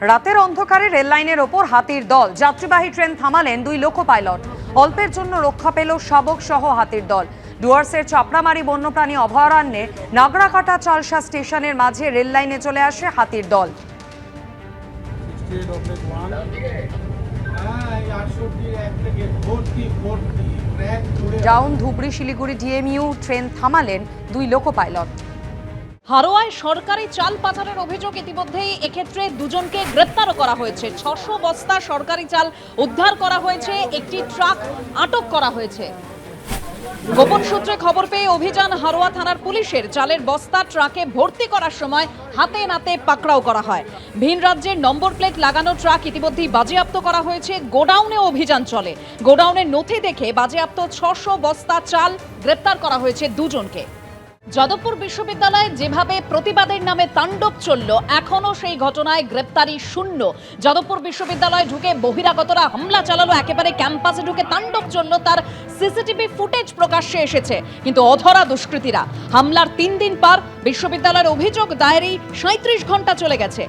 রাতের অন্ধকারে রেল লাইনের ওপর হাতির দল, যাত্রীবাহী ট্রেন থামালেন দুই লোকো পাইলট। অল্পের জন্য রক্ষা পেল শাবক সহ হাতির দল। ডুয়ার্সের চাপড়ামারি বন্যপ্রাণী অভয়ারণ্যে নাগরাকাটা চালসা স্টেশনের মাঝে রেল লাইনে চলে আসে হাতির দল। Down Dhubri Siliguri DMU train থামালেন দুই লোকো পাইলট। হারোয়ায় সরকারি চাল পাচারের অভিযোগ ইতিমধ্যেই এক্ষেত্রে দুজনকে গ্রেপ্তারও করা হয়েছে। ৬০০ বস্তা সরকারি চাল উদ্ধার করা হয়েছে, একটি ট্রাক আটক করা হয়েছে। গোপন সূত্রে খবর পেয়ে অভিযান হারোয়া থানার পুলিশের। চালের বস্তা ট্রাকে ভর্তি করার সময় হাতে নাতে পাকড়াও করা হয়। ভিন রাজ্যের নম্বর প্লেট লাগানো ট্রাক ইতিমধ্যেই বাজেয়াপ্ত করা হয়েছে। গোডাউনে অভিযান চলে। গোডাউনের নথি দেখে বাজেয়াপ্ত ৬০০ বস্তা চাল, গ্রেপ্তার করা হয়েছে দুজনকে। যাদবপুর বিশ্ববিদ্যালয়ে যেভাবে প্রতিবাদের নামে তাণ্ডব চলল, এখনো সেই ঘটনায় গ্রেপ্তারি শূন্য। যাদবপুর বিশ্ববিদ্যালয়ে ঢুকে বহিরাগতরা হামলা চালালো, একেবারে ক্যাম্পাসে ঢুকে তাণ্ডব চলল, তার সিসিটিভি ফুটেজ প্রকাশ্যে এসেছে। কিন্তু অধরা দুষ্কৃতীরা। হামলার ৩ দিন পর বিশ্ববিদ্যালয়ের অভিযোগ দায়েরই ৩৭ ঘন্টা চলে গেছে।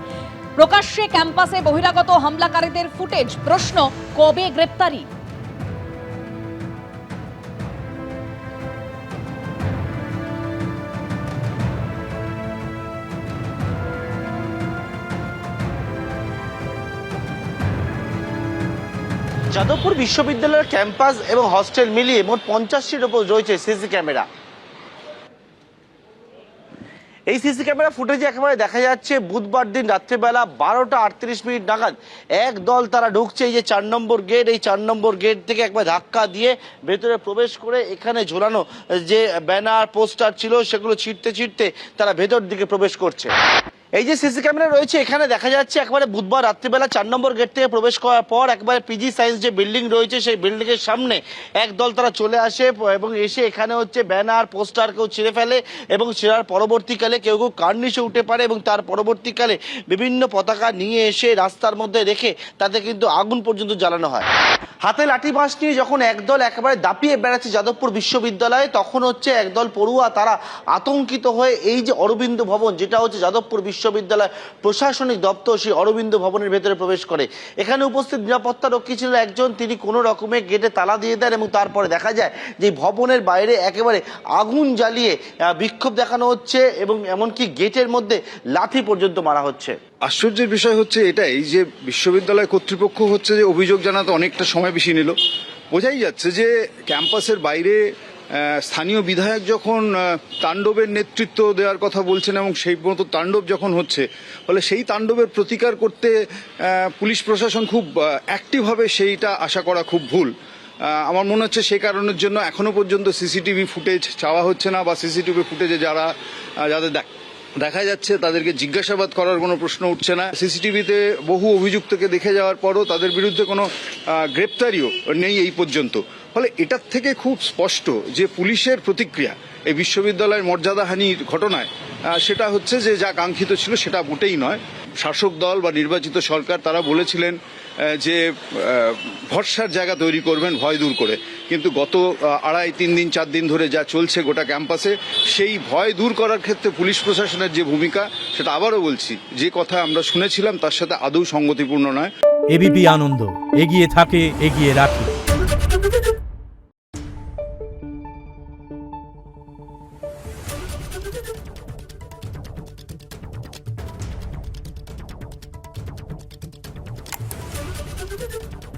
প্রকাশ্যে ক্যাম্পাসে বহিরাগত হামলাকারীদের ফুটেজ। প্রশ্ন, কবে গ্রেপ্তারি? যাদবপুর বিশ্ববিদ্যালয়ের ক্যাম্পাস এবং হস্টেল মিলিয়ে মোট 50টির উপর রয়েছে সিসি ক্যামেরা। এই সিসি ক্যামেরা ফুটেজে একেবারে দেখা যাচ্ছে বুধবার দিন রাত্রেবেলা 12টা 38 মিনিট নাগাদ এক দল তারা ঢুকছে এই যে 4 নম্বর গেট, এই 4 নম্বর গেট থেকে একবার ধাক্কা দিয়ে ভেতরে প্রবেশ করে এখানে ঝোলানো যে ব্যানার পোস্টার ছিল সেগুলো ছিঁড়তে ছিঁড়তে তারা ভেতর দিকে প্রবেশ করছে। এই যে সিসি ক্যামেরা রয়েছে এখানে দেখা যাচ্ছে একবারে বুধবার রাত্রিবেলা 4 নম্বর গেট থেকে প্রবেশ করার পর একবারে পিজি সায়েন্স যে বিল্ডিং রয়েছে সেই বিল্ডিং এর সামনে একদল তারা চলে আসে এবং এসে এখানে হচ্ছে ব্যানার পোস্টার কেউ ছিঁড়ে ফেলে এবং ছেঁড়ার পরবর্তীকালে কেউ কেউ কার্নিশে উঠে পারে এবং তার পরবর্তীকালে বিভিন্ন পতাকা নিয়ে এসে রাস্তার মধ্যে রেখে তাতে কিন্তু আগুন পর্যন্ত জ্বালানো হয়। হাতে লাঠি বাঁশ নিয়ে যখন একদল একেবারে দাপিয়ে বেড়াচ্ছে যাদবপুর বিশ্ববিদ্যালয়ে, তখন হচ্ছে একদল পড়ুয়া তারা আতঙ্কিত হয়ে এই যে অরবিন্দ ভবন, যেটা হচ্ছে যাদবপুর বিশ্ববিদ্যালয় প্রশাসনিক দপ্তর, সেই অরবিন্দ ভবনের ভেতরে প্রবেশ করে। এখানে উপস্থিত নিরাপত্তা রক্ষী ছিল একজন, তিনি কোনো রকমে গেটে তালা দিয়ে দেন এবং তারপরে দেখা যায় যে ভবনের বাইরে একেবারে আগুন জ্বালিয়ে বিক্ষোভ দেখানো হচ্ছে এবং এমনকি গেটের মধ্যে লাঠি পর্যন্ত মারা হচ্ছে। আশ্চর্যের বিষয় হচ্ছে এটাই যে বিশ্ববিদ্যালয় কর্তৃপক্ষ হচ্ছে যে অভিযোগ জানাতে অনেকটা সময় বেশি নিল। বোঝাই যাচ্ছে যে ক্যাম্পাসের বাইরে স্থানীয় বিধায়ক যখন তাণ্ডবের নেতৃত্ব দেওয়ার কথা বলছেন এবং সেই মতো তাণ্ডব যখন হচ্ছে, ফলে সেই তাণ্ডবের প্রতিকার করতে পুলিশ প্রশাসন খুব অ্যাক্টিভ হবে, সেইটা আশা করা খুব ভুল। আমার মনে হচ্ছে সেই কারণের জন্য এখনো পর্যন্ত সিসিটিভি ফুটেজ চাওয়া হচ্ছে না, বা সিসিটিভি ফুটেজে যাদের দেখা যাচ্ছে তাদেরকে জিজ্ঞাসাবাদ করার কোনো প্রশ্ন উঠছে না। সিসিটিভিতে বহু অভিযুক্তকে দেখে যাওয়ার পরও তাদের বিরুদ্ধে কোনো গ্রেপ্তারিও নেই এই পর্যন্ত। ফলে এটার থেকে খুব স্পষ্ট যে পুলিশের প্রতিক্রিয়া এই বিশ্ববিদ্যালয়ের মর্যাদাহানির ঘটনায় সেটা হচ্ছে যে যা কাঙ্ক্ষিত ছিল সেটা মোটেই নয়। শাসক দল বা নির্বাচিত সরকার তারা বলেছিলেন যে ভরসার জায়গা তৈরি করবেন ভয় দূর করে, কিন্তু গত 2.5-3 দিন 4 দিন ধরে যা চলছে গোটা ক্যাম্পাসে, সেই ভয় দূর করার ক্ষেত্রে পুলিশ প্রশাসনের যে ভূমিকা, সেটা আবারও বলছি যে কথা আমরা শুনেছিলাম তার সাথে আদৌ সঙ্গতিপূর্ণ নয়। এবিপি আনন্দ, এগিয়ে থাকে, এগিয়ে রাখে। Thank you.